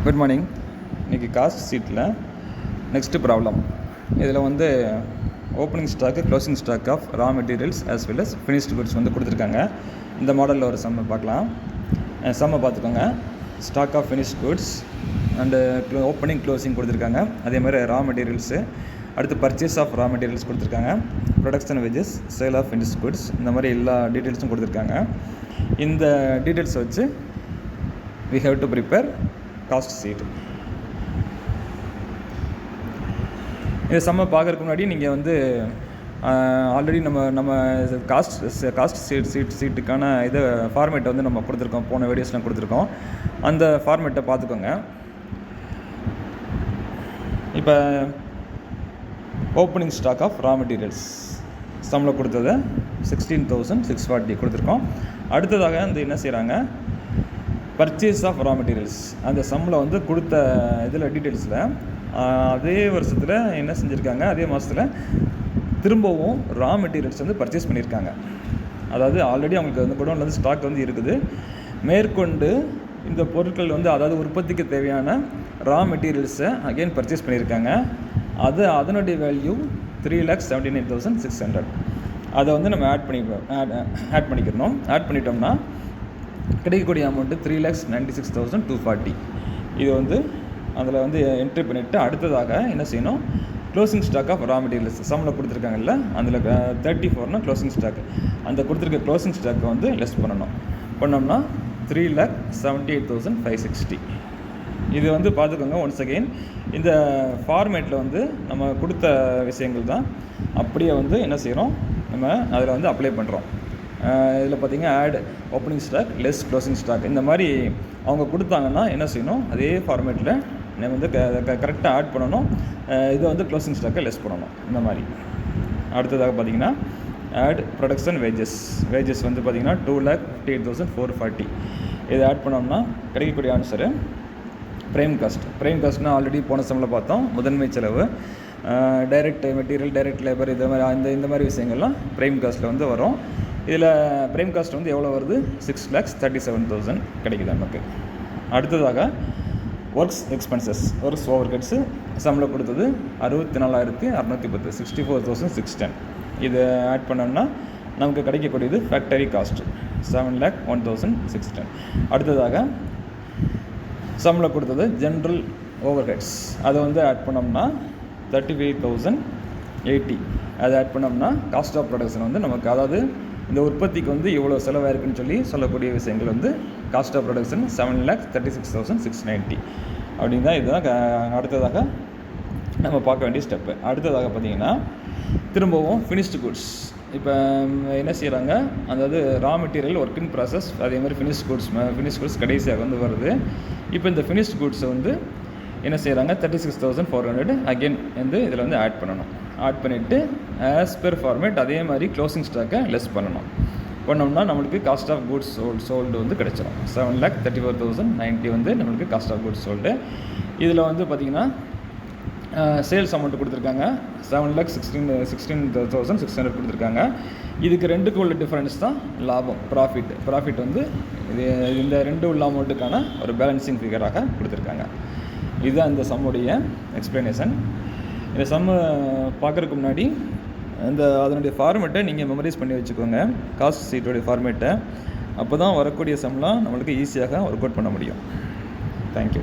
Good morning. இன்றைக்கி cost சீட்டில் next problem. இதில் வந்து opening stock, closing stock of raw materials as well as finished goods வந்து கொடுத்துருக்காங்க. இந்த மாடலில் ஒரு சம்மை பார்க்கலாம். சம்மை பார்த்துக்கோங்க. Stock of finished goods and opening closing கொடுத்துருக்காங்க. அதே மாதிரி ரா மெட்டீரியல்ஸு, அடுத்து பர்ச்சேஸ் ஆஃப் ரா மெட்டீரியல்ஸ் கொடுத்துருக்காங்க, production wages, sale of finished goods, இந்த மாதிரி எல்லா டீட்டெயில்ஸும் கொடுத்துருக்காங்க. இந்த டீட்டெயில்ஸ் வச்சு we have to prepare cost sheet. இந்த சம்மை பார்க்குறதுக்கு முன்னாடி நீங்கள் வந்து ஆல்ரெடி நம்ம காஸ்ட் சீட்டுக்கான இது ஃபார்மேட்டை வந்து நம்ம கொடுத்துருக்கோம், போன வீடியோஸ்லாம் கொடுத்துருக்கோம். அந்த ஃபார்மேட்டை பார்த்துக்கோங்க. இப்போ opening stock of raw materials சம்மில் கொடுத்தது 16,640 கொடுத்துருக்கோம். அடுத்ததாக வந்து என்ன செய்கிறாங்க, பர்ச்சேஸ் ஆஃப் ரா மெட்டீரியல்ஸ் அந்த சம்மில் வந்து கொடுத்த இதில் டீட்டெயில்ஸில் அதே வருஷத்தில் என்ன செஞ்சுருக்காங்க, அதே மாதத்தில் திரும்பவும் ரா மெட்டீரியல்ஸ் வந்து பர்ச்சேஸ் பண்ணியிருக்காங்க. அதாவது ஆல்ரெடி அவங்களுக்கு வந்து குடோனில் வந்து ஸ்டாக் வந்து இருக்குது. மேற்கொண்டு இந்த பொருட்கள் வந்து அதாவது உற்பத்திக்கு தேவையான ரா மெட்டீரியல்ஸை அகெயின் பர்ச்சேஸ் பண்ணியிருக்காங்க. அதனுடைய வேல்யூ 3,79,600. அதை வந்து நம்ம ஆட் பண்ணிக்கிறோம். ஆட் பண்ணிட்டோம்னா கிடைக்கக்கூடிய அமௌண்ட்டு 3,96,240. இது வந்து அதில் வந்து என்ட்ரி பண்ணிவிட்டு அடுத்ததாக என்ன செய்யணும், closing stock of raw materials சம்மில் கொடுத்துருக்காங்கல்ல, அதில் 34 க்ளோசிங் ஸ்டாக், அந்த கொடுத்துருக்க க்ளோசிங் ஸ்டாக்கை வந்து லெஸ் பண்ணோம்னா 3,78,560. இது வந்து பார்த்துக்கோங்க. ஒன்ஸ் அகெயின் இந்த ஃபார்மேட்டில் வந்து நம்ம கொடுத்த விஷயங்கள் தான் அப்படியே வந்து என்ன செய்கிறோம், நம்ம அதில் வந்து அப்ளை பண்ணுறோம். இதில் பார்த்திங்கன்னா add opening stock less closing stock இந்த மாதிரி அவங்க கொடுத்தாங்கன்னா என்ன செய்யணும், அதே ஃபார்மேட்டில் நம்ம வந்து கரெக்டாக ஆட் பண்ணணும். இதை வந்து க்ளோசிங் ஸ்டாக்கை லெஸ் பண்ணணும் இந்த மாதிரி. அடுத்ததாக பார்த்திங்கன்னா ஆட் ப்ரொடக்ஷன் வேஜஸ் வந்து பார்த்திங்கன்னா 2,58,440. இதை ஆட் பண்ணோம்னா கிடைக்கக்கூடிய ஆன்சரு ப்ரைம் காஸ்ட்னால் ஆல்ரெடி போன சம்மில் பார்த்தோம். முதன்மை செலவு, டைரக்ட் மெட்டீரியல், டைரக்ட் லேபர், இது மாதிரி இந்த மாதிரி விஷயங்கள்லாம் ப்ரைம் காஸ்ட்டில் வந்து வரும். இதில் ப்ரைம் காஸ்ட் வந்து எவ்வளோ வருது, 6,37,000 கிடைக்குது நமக்கு. அடுத்ததாக works expenses, works over heads சம்பளம் கொடுத்தது 64,610, 64,610. இதை ஆட் பண்ணோம்னா நமக்கு கிடைக்கக்கூடியது ஃபேக்டரி காஸ்ட்டு 7,01,610. அடுத்ததாக சம்பளம் கொடுத்தது ஜென்ரல் ஓவர் ஹெட்ஸ், அதை வந்து ஆட் பண்ணோம்னா 35,080. அதை ஆட் பண்ணோம்னா காஸ்ட் ஆஃப் ப்ரொடக்ஷன் வந்து நமக்கு, அதாவது இந்த உற்பத்திக்கு வந்து இவ்வளோ செலவாயிருக்குன்னு சொல்லி சொல்லக்கூடிய விஷயங்கள் வந்து காஸ்ட் ஆஃப் ப்ரொடக்ஷன் 7,36,690 அப்படின்னு தான். இதுதான் அடுத்ததாக நம்ம பார்க்க வேண்டிய ஸ்டெப்பு. அடுத்ததாக பார்த்திங்கன்னா திரும்பவும் ஃபினிஷ்டு குட்ஸ். இப்போ என்ன செய்கிறாங்க, அதாவது raw material work in process, அதே மாதிரி ஃபினிஷ் குட்ஸ் கடைசியாக வந்து வருது. இப்போ இந்த ஃபினிஷ்ட் குட்ஸை வந்து என்ன செய்கிறாங்க, 36,400 அகெயின் வந்து இதில் வந்து ஆட் பண்ணிவிட்டு ஆஸ் பெர் ஃபார்மேட் அதே மாதிரி க்ளோசிங் ஸ்டாக்கை லெஸ் பண்ணோம்னா நம்மளுக்கு காஸ்ட் ஆஃப் குட்ஸ் சோல்டு வந்து கிடச்சிடும். 7,34,090 வந்து நம்மளுக்கு காஸ்ட் ஆஃப் குட்ஸ் சோல்டு. இதில் வந்து பார்த்திங்கன்னா சேல்ஸ் அமௌண்ட் கொடுத்துருக்காங்க 7,16,600 கொடுத்துருக்காங்க. இதுக்கு ரெண்டுக்கு உள்ள டிஃப்ரென்ஸ் தான் லாபம், ப்ராஃபிட் வந்து இந்த ரெண்டு உள்ள அமௌண்ட்டுக்கான ஒரு பேலன்சிங் ஃபிகராக கொடுத்துருக்காங்க. இதுதான் இந்த சம்முடைய எக்ஸ்ப்ளனேஷன். இந்த சம்மை பார்க்குறதுக்கு முன்னாடி அதனுடைய ஃபார்மேட்டை நீங்கள் மெமரைஸ் பண்ணி வச்சுக்கோங்க, காஸ்ட் சீட்டோடைய ஃபார்மேட்டை. அப்போ தான் வரக்கூடிய சம்லாம் நம்மளுக்கு ஈஸியாக ஒர்க் அவுட் பண்ண முடியும். தேங்க்யூ.